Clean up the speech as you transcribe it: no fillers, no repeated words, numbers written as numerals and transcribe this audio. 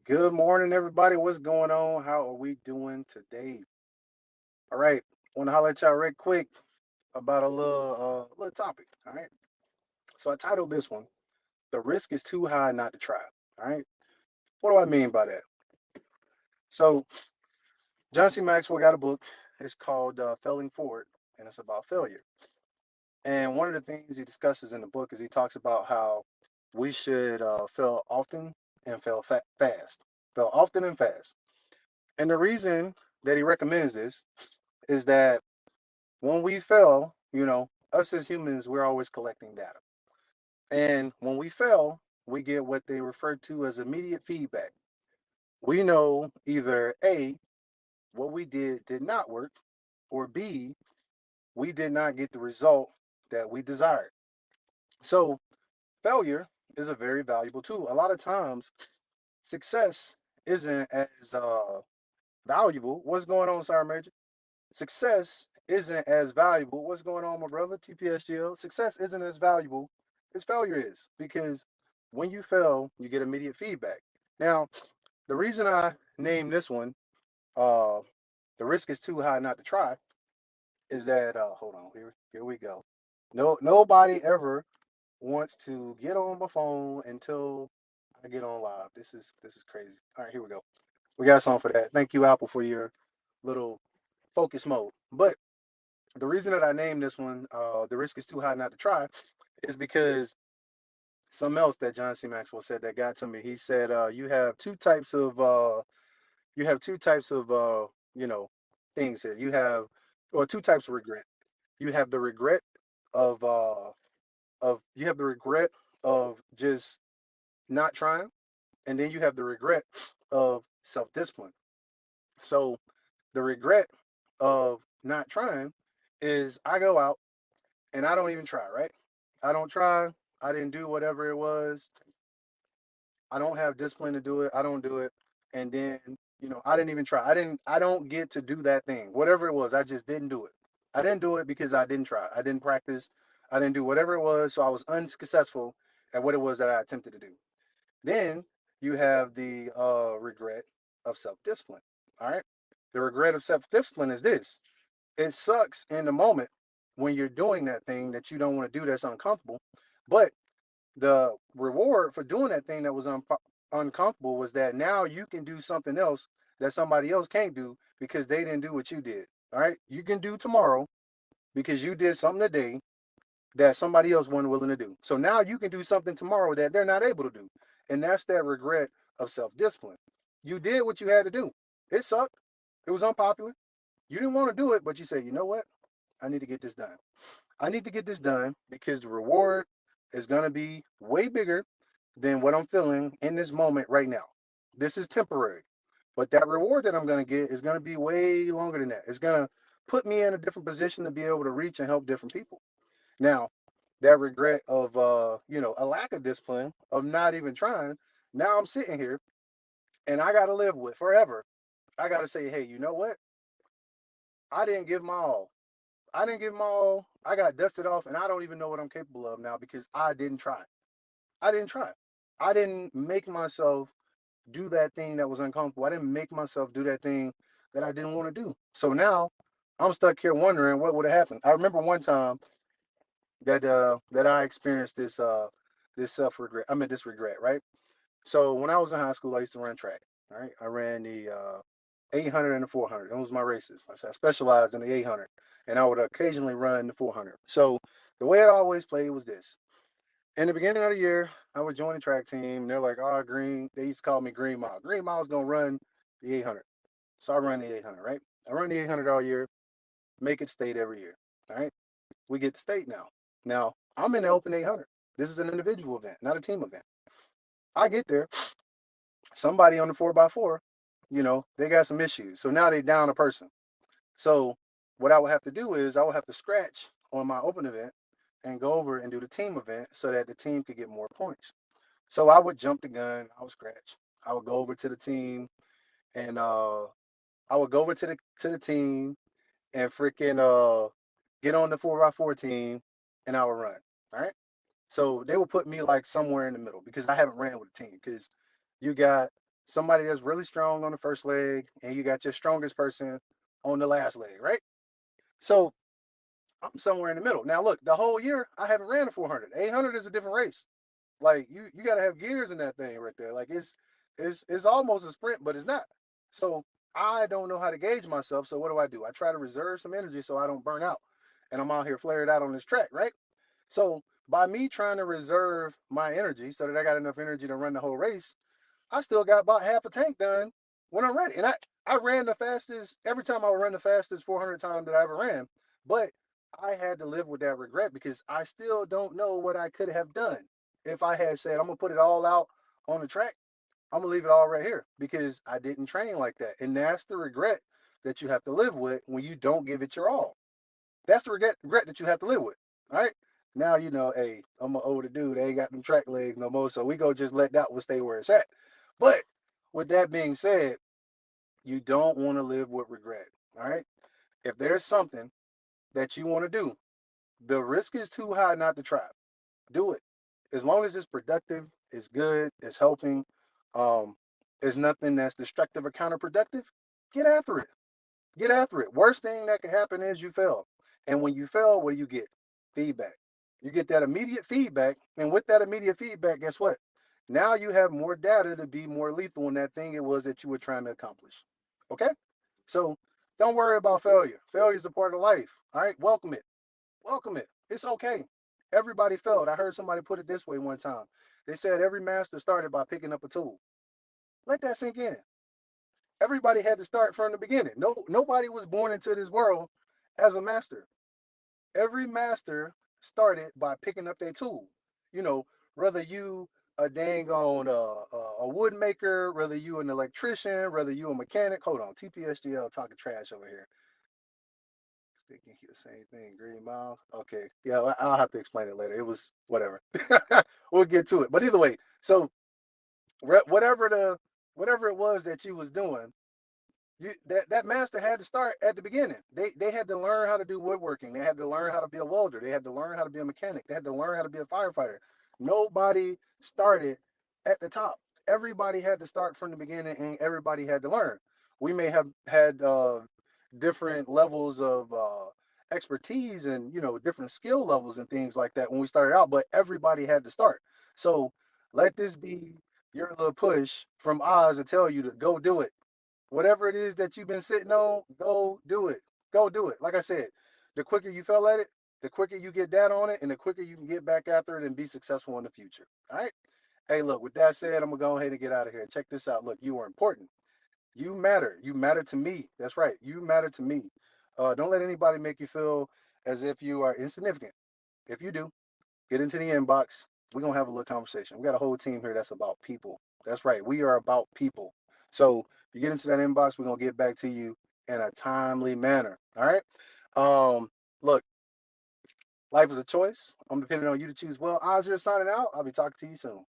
Good morning, everybody. What's going on? How are we doing today? All right. Want to holler at y'all right quick about a little topic. All right. So I titled this one, "The Risk is Too High Not to Try." All right. What do I mean by that? So John C. Maxwell got a book. It's called Failing Forward, and it's about failure. And one of the things he discusses in the book is he talks about how we should fail often and fast. Fail often and fast. And the reason that he recommends this is that when we fail, us as humans, we're always collecting data. And when we fail, we get what they refer to as immediate feedback. We know either A, what we did not work, or B, we did not get the result that we desired. So failure is a very valuable tool. A lot of times, success isn't as valuable. What's going on, Sergeant Major? Success isn't as valuable. What's going on, my brother? TPSGL. Success isn't as valuable as failure is because when you fail, you get immediate feedback. Now, the reason I named this one, uh, the risk is too high not to try, is that hold on, here we go. Nobody ever wants to get on my phone until I get on live. This is crazy. All right, here we go. We got something for that. Thank you, Apple, for your little focus mode. But the reason that I named this one, "The Risk is Too High Not to Try," is because something else that John C. Maxwell said that got to me. He said, you have two types of you know things here. You have or two types of regret. You have the regret of you have the regret of just not trying, and then you have the regret of self discipline. So the regret of not trying is I go out and I don't even try, right? I don't try. I didn't do whatever it was. I don't have discipline to do it. I don't do it. And then, I didn't even try. I don't get to do that thing. Whatever it was, I just didn't do it. I didn't do it because I didn't try. I didn't practice. I didn't do whatever it was. So I was unsuccessful at what it was that I attempted to do. Then you have the regret of self discipline. All right. The regret of self discipline is this: it sucks in the moment when you're doing that thing that you don't want to do that's uncomfortable. But the reward for doing that thing that was uncomfortable was that now you can do something else that somebody else can't do because they didn't do what you did. All right. You can do tomorrow because you did something today that somebody else wasn't willing to do. So now you can do something tomorrow that they're not able to do. And that's that regret of self discipline. You did what you had to do. It sucked. It was unpopular. You didn't want to do it, but you said, you know what? I need to get this done. I need to get this done because the reward is going to be way bigger than what I'm feeling in this moment right now. This is temporary, but that reward that I'm going to get is going to be way longer than that. It's going to put me in a different position to be able to reach and help different people. Now, that regret of a lack of discipline of not even trying, now I'm sitting here and I got to live with forever. I got to say, hey, you know what? I didn't give my all. I didn't give my all. I got dusted off, and I don't even know what I'm capable of now because I didn't try. I didn't try. I didn't make myself do that thing that was uncomfortable. I didn't make myself do that thing that I didn't want to do. So now I'm stuck here wondering what would have happened. I remember one time that I experienced this self regret. I mean this regret, right? So when I was in high school, I used to run track. All right, I ran the 800 and the 400. Those was my races. I specialized in the 800, and I would occasionally run the 400. So the way I always played was this: in the beginning of the year, I would join the track team. And they're like, "Oh, Green." They used to call me Green Mile. Green Mile's gonna run the 800. So I run the 800, right? I run the 800 all year. Make it state every year. All right. We get to state now. Now I'm in the open 800. This is an individual event, not a team event. I get there. Somebody on the 4x4, they got some issues. So now they down a person. So what I would have to do is I would have to scratch on my open event and go over and do the team event so that the team could get more points. So I would jump the gun. I would scratch. I would go over to the team and I would go over to the team and freaking get on the 4x4 team and I would run. All right. So they would put me like somewhere in the middle because I haven't ran with a team because you got somebody that's really strong on the first leg, and you got your strongest person on the last leg, right? So I'm somewhere in the middle. Now, look, the whole year I haven't ran a 400. 800 is a different race. Like you got to have gears in that thing right there. Like it's almost a sprint, but it's not. So I don't know how to gauge myself. So what do? I try to reserve some energy so I don't burn out, and I'm out here flared out on this track, right? So by me trying to reserve my energy so that I got enough energy to run the whole race, I still got about half a tank done when I'm ready. And I ran the fastest every time I would run the fastest 400 times that I ever ran. But I had to live with that regret because I still don't know what I could have done if I had said, I'm going to put it all out on the track. I'm going to leave it all right here because I didn't train like that. And that's the regret that you have to live with when you don't give it your all. That's the regret that you have to live with. All right. Now, hey, I'm an older dude. I ain't got them track legs no more. So we go just let that one stay where it's at. But with that being said, you don't want to live with regret. All right. If there's something that you want to do, the risk is too high not to try. Do it. As long as it's productive, it's good, it's helping, um, it's nothing that's destructive or counterproductive, get after it. Get after it. Worst thing that can happen is you fail. And when you fail, what do you get? Feedback. You get that immediate feedback. And with that immediate feedback, guess what? Now you have more data to be more lethal in that thing it was that you were trying to accomplish. Okay? So don't worry about failure. Failure is a part of life. All right? Welcome it. Welcome it. It's okay. Everybody failed. I heard somebody put it this way one time. They said every master started by picking up a tool. Let that sink in. Everybody had to start from the beginning. Nobody was born into this world as a master. Every master started by picking up their tool. You know, whether you a dang on a wood maker, whether you an electrician, whether you a mechanic. Hold on, TPSGL talking trash over here. Thinking the same thing. Green Mile. Okay, yeah, I'll have to explain it later. It was whatever. We'll get to it. But either way, so whatever it was that you was doing, that master had to start at the beginning. They had to learn how to do woodworking. They had to learn how to be a welder. They had to learn how to be a mechanic. They had to learn how to be a firefighter. Nobody started at the top. Everybody had to start from the beginning, and everybody had to learn. We may have had different levels of expertise and different skill levels and things like that when we started out, but everybody had to start. So let this be your little push from Oz to tell you to go do it. Whatever it is that you've been sitting on, go do it. Go do it. Like I said, the quicker you fell at it, the quicker you get data on it, and the quicker you can get back after it and be successful in the future. All right. Hey, look, with that said, I'm going to go ahead and get out of here. Check this out. Look, you are important. You matter. You matter to me. That's right. You matter to me. Don't let anybody make you feel as if you are insignificant. If you do, get into the inbox. We're going to have a little conversation. We got a whole team here that's about people. That's right. We are about people. So you get into that inbox, we're going to get back to you in a timely manner. All right. Look, life is a choice. I'm depending on you to choose well. Oz here signing out. I'll be talking to you soon.